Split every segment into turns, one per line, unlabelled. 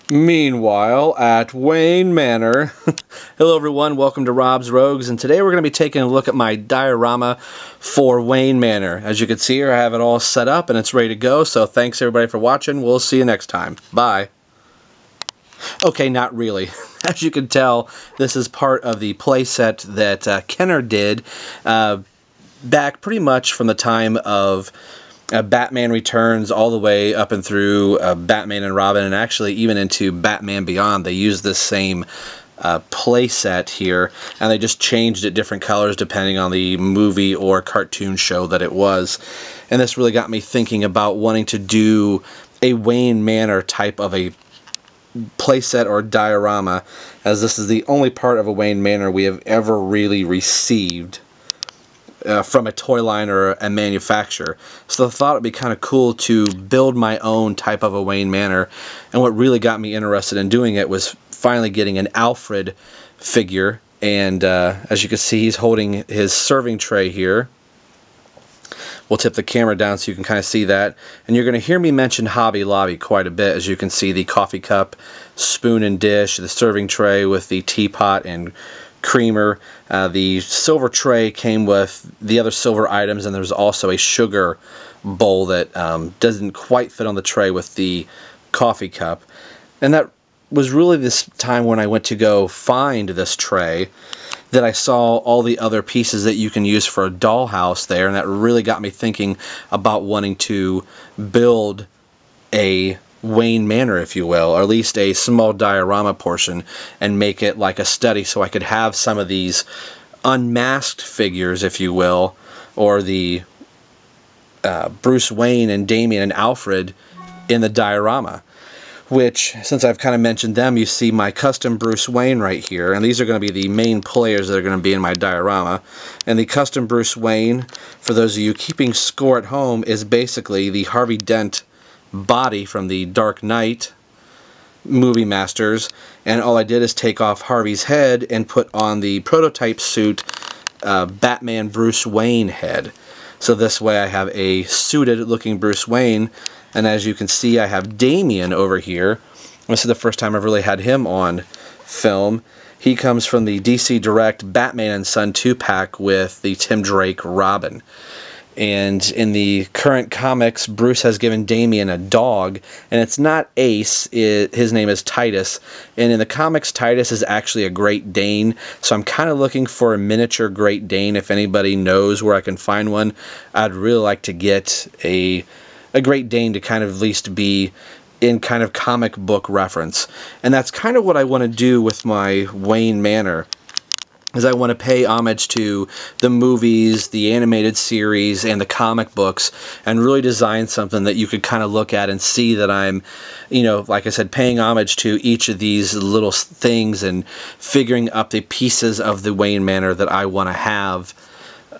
Meanwhile, at Wayne Manor. Hello everyone, welcome to Rob's Rogues, and today we're going to be taking a look at my diorama for Wayne Manor. As you can see here, I have it all set up and it's ready to go, so thanks everybody for watching. We'll see you next time. Bye. Okay, not really. As you can tell, this is part of the playset that Kenner did back pretty much from the time of Batman Returns all the way up and through Batman and Robin, and actually even into Batman Beyond. They used this same play set here, and they just changed it different colors depending on the movie or cartoon show that it was. And this really got me thinking about wanting to do a Wayne Manor type of a playset or diorama, as this is the only part of a Wayne Manor we have ever really received from a toy line or a manufacturer. So I thought it'd be kind of cool to build my own type of a Wayne Manor, and what really got me interested in doing it was finally getting an Alfred figure, and as you can see, he's holding his serving tray here. We'll tip the camera down so you can kind of see that, and you're going to hear me mention Hobby Lobby quite a bit. As you can see, the coffee cup, spoon and dish, the serving tray with the teapot and creamer. The silver tray came with the other silver items, and there's also a sugar bowl that doesn't quite fit on the tray with the coffee cup. And that was really this time when I went to go find this tray that I saw all the other pieces that you can use for a dollhouse there, and that really got me thinking about wanting to build a Wayne Manor, if you will, or at least a small diorama portion, and make it like a study so I could have some of these unmasked figures, if you will, or the Bruce Wayne and Damian and Alfred in the diorama. Which, since I've kind of mentioned them, you see my custom Bruce Wayne right here, and these are going to be the main players that are going to be in my diorama. And the custom Bruce Wayne, for those of you keeping score at home, is basically the Harvey Dent body from the Dark Knight movie masters, and all I did is take off Harvey's head and put on the prototype suit Batman Bruce Wayne head. So this way I have a suited looking Bruce Wayne, and as you can see I have Damian over here. This is the first time I've really had him on film. He comes from the DC Direct Batman and Son 2-pack with the Tim Drake Robin. And in the current comics, Bruce has given Damian a dog, and it's not Ace, his name is Titus, and in the comics Titus is actually a Great Dane, so I'm kind of looking for a miniature Great Dane. If anybody knows where I can find one, I'd really like to get a Great Dane to kind of at least be in kind of comic book reference. And that's kind of what I want to do with my Wayne Manor, is I want to pay homage to the movies, the animated series, and the comic books, and really design something that you could kind of look at and see that I'm, you know, like I said, paying homage to each of these little things and figuring up the pieces of the Wayne Manor that I want to have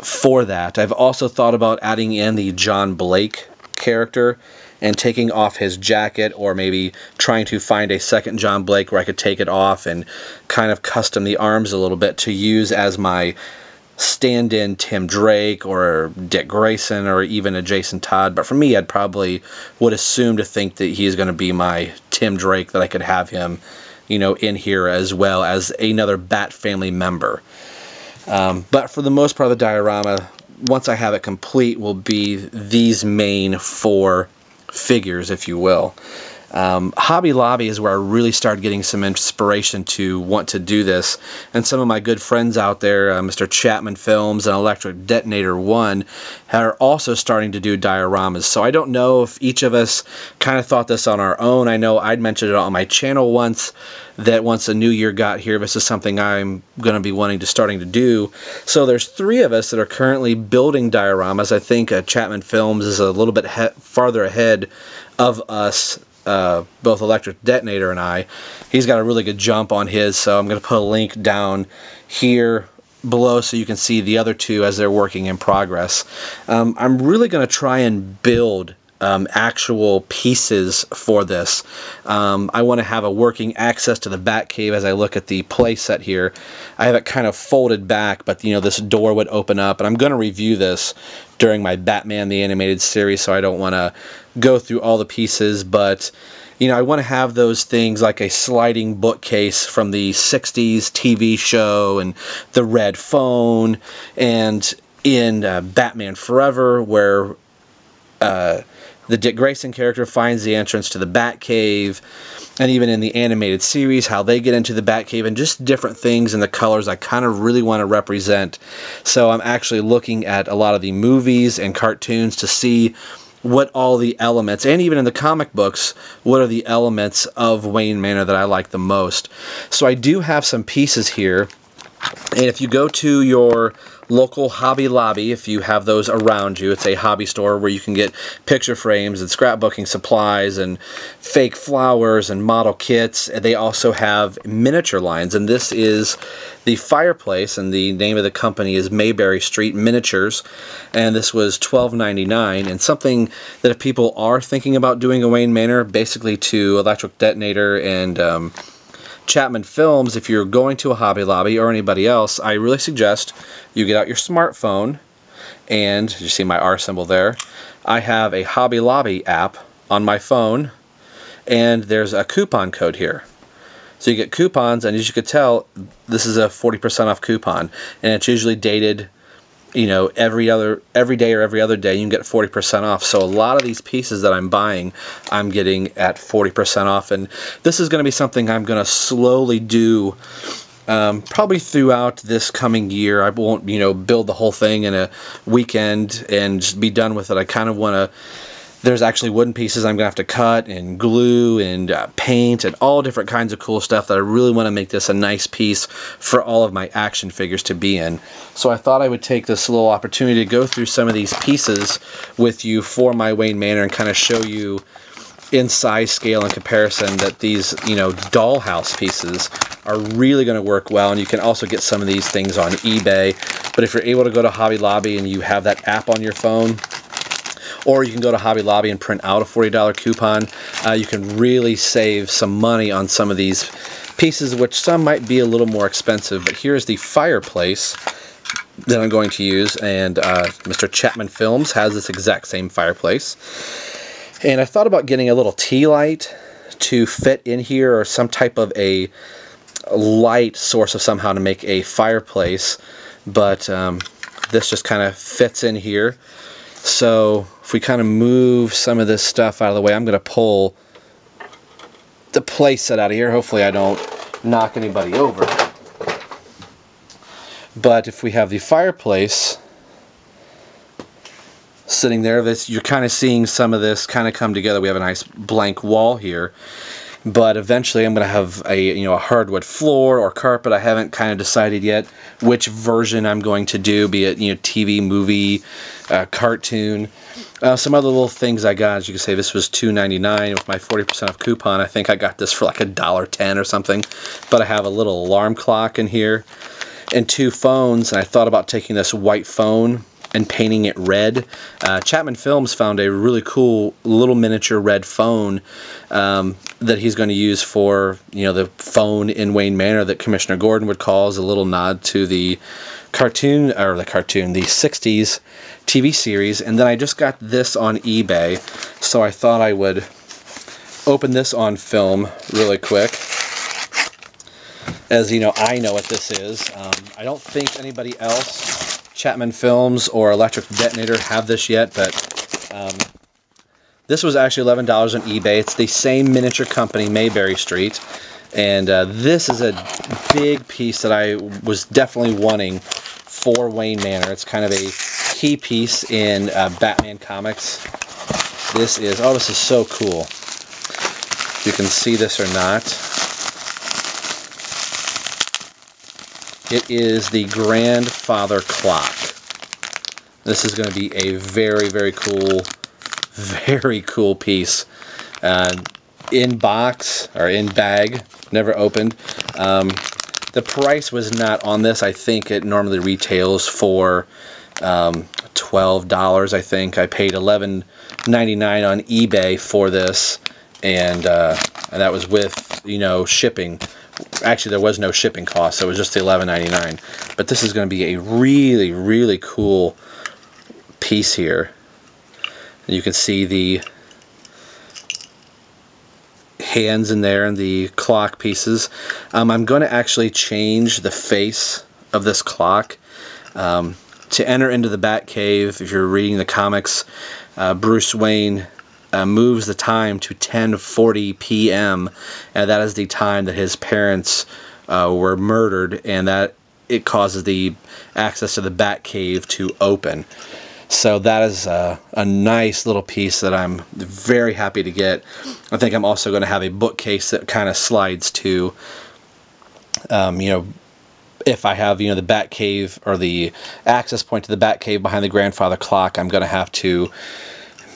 for that. I've also thought about adding in the John Blake character and taking off his jacket, or maybe trying to find a second John Blake where I could take it off and kind of custom the arms a little bit to use as my stand-in Tim Drake or Dick Grayson or even a Jason Todd. But for me, I'd probably would assume to think that he's going to be my Tim Drake, that I could have him, you know, in here as well as another Bat family member. But for the most part of the diorama, once I have it complete, will be these main four figures, if you will. Hobby Lobby is where I really started getting some inspiration to want to do this, and some of my good friends out there, Mr. ChapmanFilms and Electric Detonator 1, are also starting to do dioramas. So I don't know if each of us kind of thought this on our own. I know I'd mentioned it on my channel once, that once the new year got here, this is something I'm going to be wanting to starting to do. So there's three of us that are currently building dioramas. I think ChapmanFilms is a little bit farther ahead of us, both Electric Detonator and I. He's got a really good jump on his, so I'm going to put a link down here below so you can see the other two as they're working in progress. I'm really going to try and build actual pieces for this. I want to have a working access to the Batcave. As I look at the play set here, I have it kind of folded back, but you know, this door would open up, and I'm going to review this during my Batman the Animated Series, so I don't want to go through all the pieces, but you know, I want to have those things like a sliding bookcase from the 60s TV show, and the red phone, and in Batman Forever, where the Dick Grayson character finds the entrance to the Batcave, and even in the animated series, how they get into the Batcave, and just different things in the colors I kind of really want to represent. So I'm actually looking at a lot of the movies and cartoons to see what all the elements, and even in the comic books, what are the elements of Wayne Manor that I like the most. So I do have some pieces here, and if you go to your local Hobby Lobby, if you have those around you, it's a hobby store where you can get picture frames and scrapbooking supplies and fake flowers and model kits. They also have miniature lines, and this is the fireplace, and the name of the company is Mayberry Street Miniatures, and this was $12.99. And something that if people are thinking about doing a Wayne Manor, basically to Electric Detonator and ChapmanFilms, if you're going to a Hobby Lobby or anybody else, I really suggest you get out your smartphone, and you see my R symbol there. I have a Hobby Lobby app on my phone, and there's a coupon code here. So you get coupons, and as you could tell, this is a 40% off coupon, and it's usually dated, you know, every day or every other day you can get 40% off. So a lot of these pieces that I'm buying, I'm getting at 40% off, and this is going to be something I'm going to slowly do probably throughout this coming year. I won't, you know, build the whole thing in a weekend and just be done with it. I kind of want to, there's actually wooden pieces I'm going to have to cut and glue and paint and all different kinds of cool stuff that I really want to make this a nice piece for all of my action figures to be in. So I thought I would take this little opportunity to go through some of these pieces with you for my Wayne Manor and kind of show you in size, scale, and comparison that these, you know, dollhouse pieces are really going to work well. And you can also get some of these things on eBay. But if you're able to go to Hobby Lobby and you have that app on your phone, or you can go to Hobby Lobby and print out a $40 coupon, you can really save some money on some of these pieces, which some might be a little more expensive. But here's the fireplace that I'm going to use, and Mr. ChapmanFilms has this exact same fireplace. And I thought about getting a little tea light to fit in here, or some type of a light source of somehow to make a fireplace, but this just kind of fits in here. So if we kind of move some of this stuff out of the way, I'm going to pull the place set out of here. Hopefully I don't knock anybody over. But if we have the fireplace sitting there, you're kind of seeing some of this kind of come together. We have a nice blank wall here, but eventually I'm going to have a hardwood floor or carpet. I haven't kind of decided yet which version I'm going to do, be it TV, movie, cartoon. Some other little things I got, as you can see, this was $2.99 with my 40% off coupon. I think I got this for like $1.10 or something. But I have a little alarm clock in here and two phones, and I thought about taking this white phone and painting it red. ChapmanFilms found a really cool little miniature red phone that he's going to use for, the phone in Wayne Manor that Commissioner Gordon would call, as a little nod to the the 60s TV series. And then I just got this on eBay, so I thought I would open this on film really quick. As I know what this is. I don't think anybody else, ChapmanFilms or Electric Detonator, have this yet, but this was actually $11 on eBay. It's the same miniature company, Mayberry Street, and this is a big piece that I was definitely wanting for Wayne Manor. It's kind of a key piece in Batman comics. This is so cool. If you can see this or not. It is the grandfather clock. This is going to be a very, very cool piece. In box, or in bag, never opened. The price was not on this. I think it normally retails for $12, I think. I paid $11.99 on eBay for this, and that was with, shipping. Actually, there was no shipping cost, so it was just the $11.99. But this is going to be a really, really cool piece here. And you can see hands in there and the clock pieces. I'm going to actually change the face of this clock. To enter into the Batcave, if you're reading the comics, Bruce Wayne moves the time to 10:40 p.m. and that is the time that his parents were murdered, and that it causes the access to the Batcave to open. So that is a nice little piece that I'm very happy to get. I think I'm also going to have a bookcase that kind of slides to, you know, if I have, you know, the Batcave or the access point to the Batcave behind the grandfather clock, I'm going to have to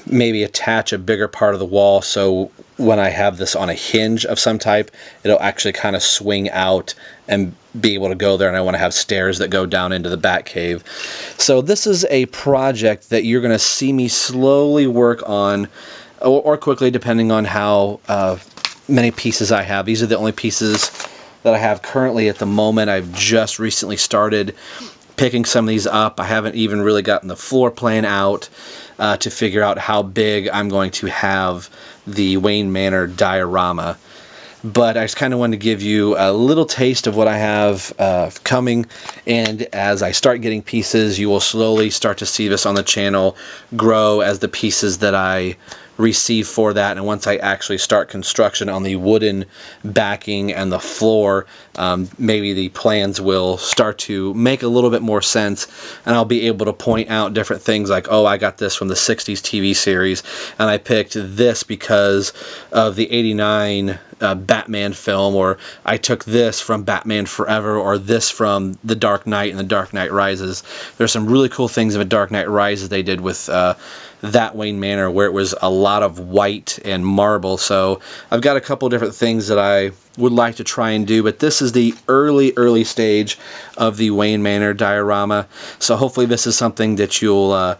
maybe attach a bigger part of the wall, so when I have this on a hinge of some type, it'll actually kind of swing out and be able to go there, and I want to have stairs that go down into the Batcave. So this is a project that you're going to see me slowly work on, or quickly, depending on how many pieces I have. These are the only pieces that I have currently at the moment. I've just recently started picking some of these up. I haven't even really gotten the floor plan out to figure out how big I'm going to have the Wayne Manor diorama. But I just kind of wanted to give you a little taste of what I have coming, and as I start getting pieces, you will slowly start to see this on the channel grow as the pieces that I receive for that, and once I actually start construction on the wooden backing and the floor, maybe the plans will start to make a little bit more sense, and I'll be able to point out different things like, oh, I got this from the 60s TV series, and I picked this because of the 89 Batman film, or I took this from Batman Forever, or this from The Dark Knight and The Dark Knight Rises. There's some really cool things in The Dark Knight Rises they did with that Wayne Manor, where it was a lot of white and marble. So I've got a couple different things that I would like to try and do, but this is the early stage of the Wayne Manor diorama. So hopefully this is something that you'll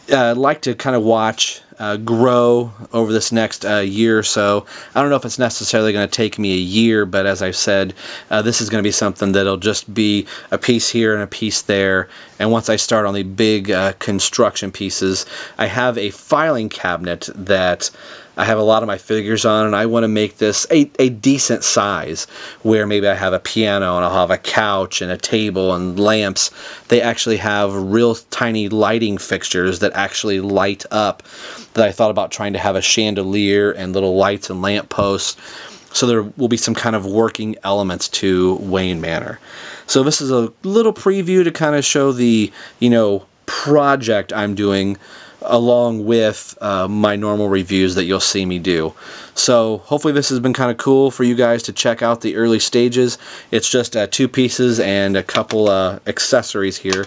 like to kind of watch grow over this next year or so. I don't know if it's necessarily going to take me a year, but as I've said, this is going to be something that'll just be a piece here and a piece there. And once I start on the big construction pieces, I have a filing cabinet that I have a lot of my figures on, and I want to make this a decent size, where maybe I have a piano and I'll have a couch and a table and lamps. They actually have real tiny lighting fixtures that actually light up, that I thought about trying to have a chandelier and little lights and lamp posts. So there will be some kind of working elements to Wayne Manor. So this is a little preview to kind of show the, you know, project I'm doing, along with my normal reviews that you'll see me do. So hopefully this has been kind of cool for you guys to check out the early stages. It's just 2 pieces and a couple accessories here.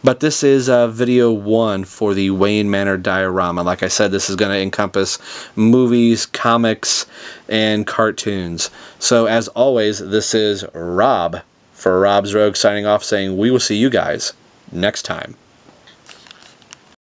But this is video 1 for the Wayne Manor diorama. Like I said, this is going to encompass movies, comics, and cartoons. So as always, this is Rob for Rob's Rogue signing off, saying we will see you guys next time.